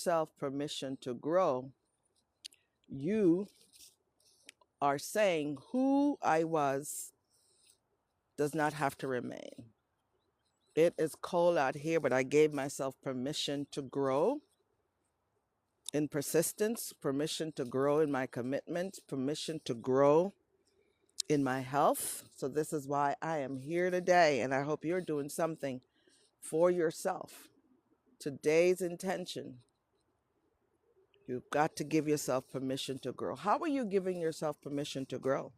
yourself permission to grow, you are saying who I was does not have to remain. It is cold out here, but I gave myself permission to grow in persistence, permission to grow in my commitment, permission to grow in my health. So, this is why I am here today, and I hope you're doing something for yourself. Today's intention, you've got to give yourself permission to grow. How are you giving yourself permission to grow?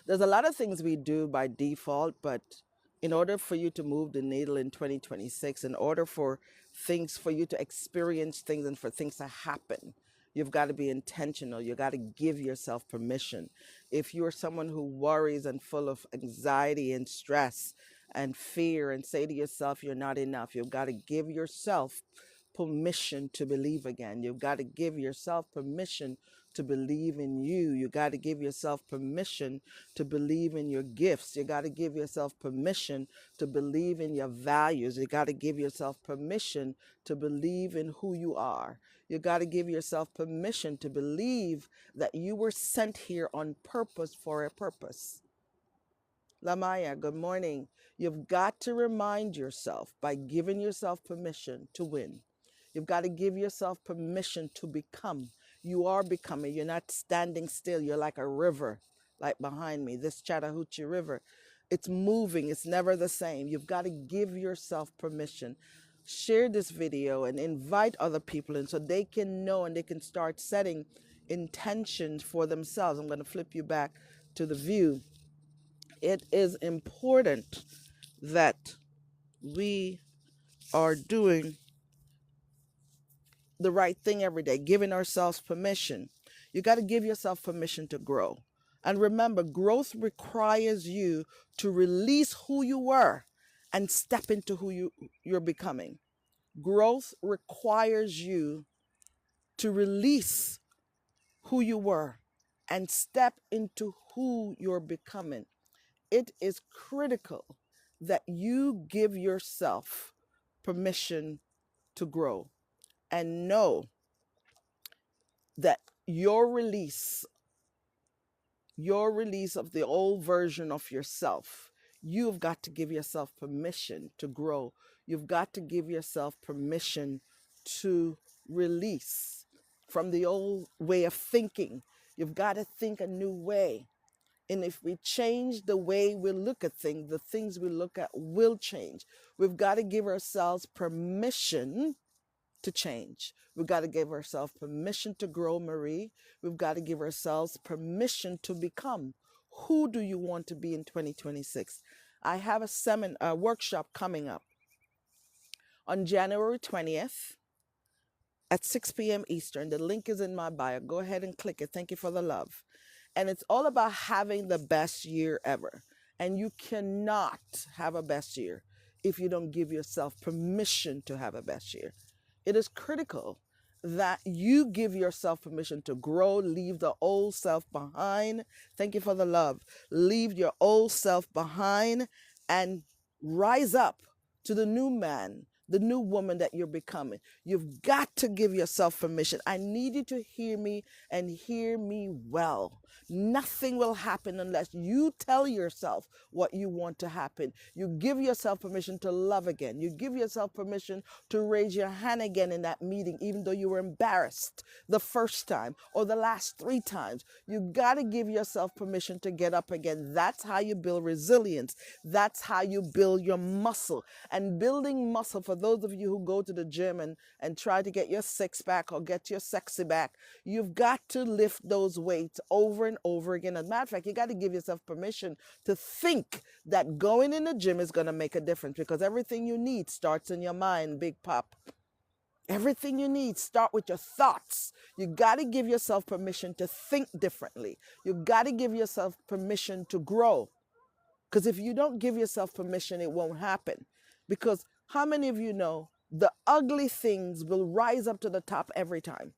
There's a lot of things we do by default, but in order for you to move the needle in 2026, in order for things, for you to experience things and for things to happen, you've got to be intentional. You got to give yourself permission. If you're someone who worries and full of anxiety and stress and fear and say to yourself, you're not enough, you've got to give yourself permission to believe again. You've got to give yourself permission to believe in you. You got to give yourself permission to believe in your gifts. You got to give yourself permission to believe in your values. You got to give yourself permission to believe in who you are. You got to give yourself permission to believe that you were sent here on purpose for a purpose. Lamaya, good morning. You've got to remind yourself by giving yourself permission to win. You've got to give yourself permission to become. You are becoming. You're not standing still. You're like a river, like behind me, this Chattahoochee River. It's moving. It's never the same. You've got to give yourself permission. Share this video and invite other people in so they can know and they can start setting intentions for themselves. I'm going to flip you back to the view. It is important that we are doing the right thing every day, giving ourselves permission. You got to give yourself permission to grow. And remember, growth requires you to release who you were and step into who you're becoming. Growth requires you to release who you were and step into who you're becoming. It is critical that you give yourself permission to grow and know that your release of the old version of yourself, you've got to give yourself permission to grow. You've got to give yourself permission to release from the old way of thinking. You've got to think a new way. And if we change the way we look at things, the things we look at will change. We've got to give ourselves permission to change. We've got to give ourselves permission to grow, Marie. We've got to give ourselves permission to become. Who do you want to be in 2026? I have a workshop coming up on January 20th at 6 p.m. Eastern. The link is in my bio. Go ahead and click it. Thank you for the love. And it's all about having the best year ever. And you cannot have a best year if you don't give yourself permission to have a best year. It is critical that you give yourself permission to grow, leave the old self behind. Thank you for the love. Leave your old self behind and rise up to the new man, the new woman that you're becoming. You've got to give yourself permission. I need you to hear me and hear me well. Nothing will happen unless you tell yourself what you want to happen. You give yourself permission to love again. You give yourself permission to raise your hand again in that meeting, even though you were embarrassed the first time or the last 3 times. You got to give yourself permission to get up again. That's how you build resilience. That's how you build your muscle. And building muscle, for those of you who go to the gym and try to get your six pack or get your sexy back, you've got to lift those weights over and over again. As a matter of fact, you got to give yourself permission to think that going in the gym is going to make a difference, because everything you need starts in your mind, Big Pop. Everything you need start with your thoughts. You got to give yourself permission to think differently. You got to give yourself permission to grow. Because if you don't give yourself permission, it won't happen. Because how many of you know the ugly things will rise up to the top every time?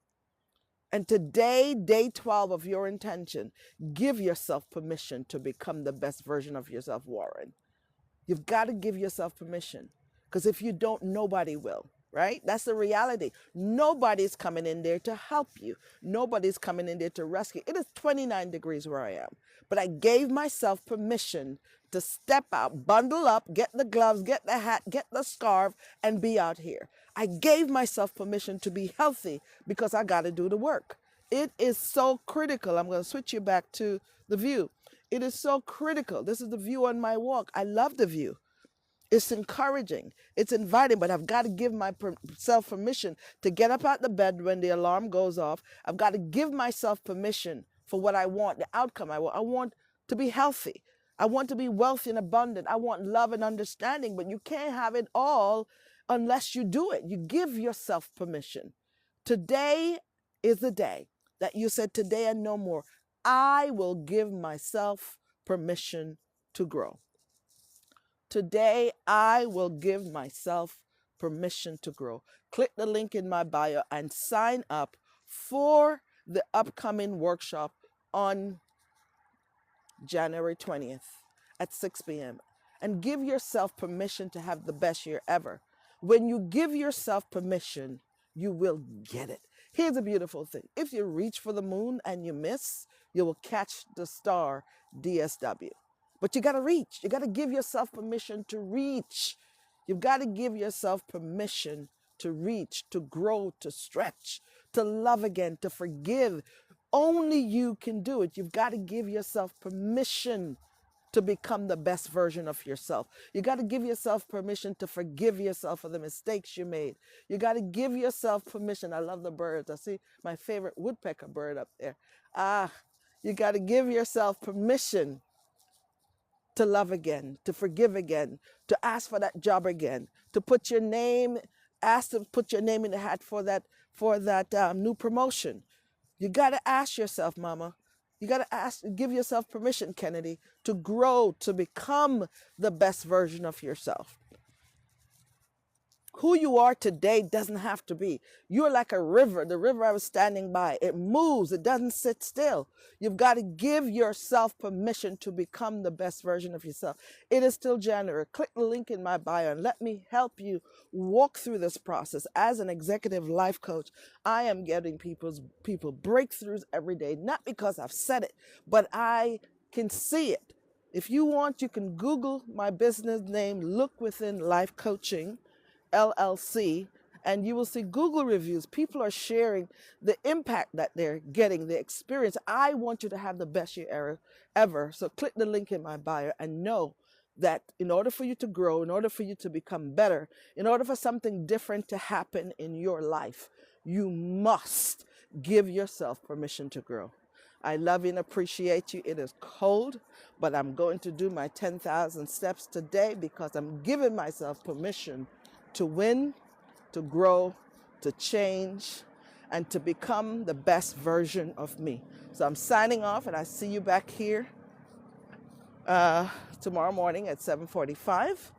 And today, day 12 of your intention, give yourself permission to become the best version of yourself, Warren. You've got to give yourself permission. Because if you don't, nobody will. right? That's the reality. Nobody's coming in there to help you. Nobody's coming in there to rescue. It is 29 degrees where I am, but I gave myself permission to step out, bundle up, get the gloves, get the hat, get the scarf, and be out here. I gave myself permission to be healthy because I got to do the work. It is so critical. I'm going to switch you back to the view. It is so critical. This is the view on my walk. I love the view. It's encouraging. It's inviting, but I've got to give myself permission to get up out the bed when the alarm goes off. I've got to give myself permission for what I want, the outcome I want. I want to be healthy. I want to be wealthy and abundant. I want love and understanding, but you can't have it all unless you do it. You give yourself permission. Today is the day that you said, today and no more. I will give myself permission to grow. Today, I will give myself permission to grow. Click the link in my bio and sign up for the upcoming workshop on January 20th at 6 p.m. And give yourself permission to have the best year ever. When you give yourself permission, you will get it. Here's a beautiful thing. If you reach for the moon and you miss, you will catch the star DSW. But you got to reach. You got to give yourself permission to reach. You've got to give yourself permission to reach, to grow, to stretch, to love again, to forgive. Only you can do it. You've got to give yourself permission to become the best version of yourself. You got to give yourself permission to forgive yourself for the mistakes you made. You got to give yourself permission. I love the birds. I see my favorite woodpecker bird up there. You got to give yourself permission to love again, to forgive again, to ask for that job again, to put your name, ask to put your name in the hat for that new promotion. You got to ask yourself, mama. You got to give yourself permission, Kennedy, to grow, to become the best version of yourself. Who you are today doesn't have to be. You're like a river, the river I was standing by. It moves, it doesn't sit still. You've got to give yourself permission to become the best version of yourself. It is still January. Click the link in my bio and let me help you walk through this process. As an executive life coach, I am getting people breakthroughs every day, not because I've said it, but I can see it. If you want, you can Google my business name, Look Within Life Coaching, LLC, and you will see Google reviews. People are sharing the impact that they're getting, the experience. I want you to have the best year ever. So click the link in my bio and know that in order for you to grow, in order for you to become better, in order for something different to happen in your life, you must give yourself permission to grow. I love you and appreciate you. It is cold, but I'm going to do my 10,000 steps today because I'm giving myself permission to win, to grow, to change, and to become the best version of me. So I'm signing off, and I see you back here tomorrow morning at 7:45.